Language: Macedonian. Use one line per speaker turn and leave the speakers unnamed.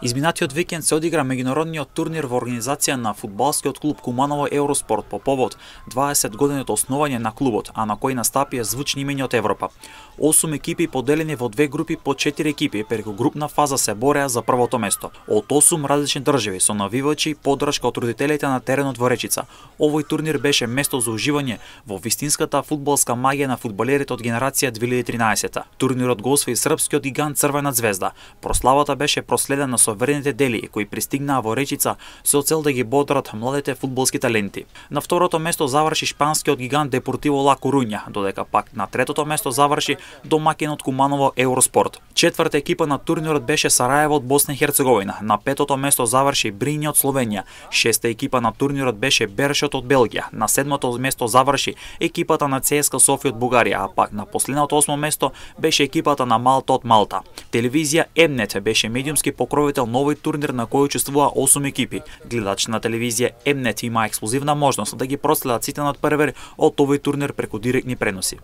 Изминатиот викенд се одигра меѓународниот турнир во организација на фудбалскиот клуб Куманово Евроспорт по повод 20 години од основање на клубот, а на кој настапија звучни имиња од Европа. 8 екипи поделени во две групи по 4 екипи преку групна фаза се бореа за првото место. Од 8 различни држави со навивачи и поддршка од родителите на теренот во Речица. Овој турнир беше место за уживање во вистинската фудбалска магија на фудбалерите од генерација 2013. Турнирот го освои српскиот гигант Црвена звезда. Прославата беше проследена со верните дели кои пристигнаа во Речица со цел да ги бодрат младите фудбалски таленти. На второто место заврши шпанскиот гигант Депортиво Ла Коруња, додека пак на третото место заврши домакинот Куманово Евроспорт. Четврта екипа на турнирот беше Сараево од Босна и Херцеговина. На петото место заврши Бринје од Словенија. Шеста екипа на турнирот беше Бершот од Белгија. На седмото место заврши екипата на ЦСКА Софија од Бугарија, а пак на последното 8 место беше екипата на Малта од Малта. Телевизија М-нет беше медиумски покровител на овој турнир на кој учествува 8 екипи. Гледач на телевизија М-нет има ексклузивна можност да ги проследат сите надпревари од овој турнир преку директни преноси.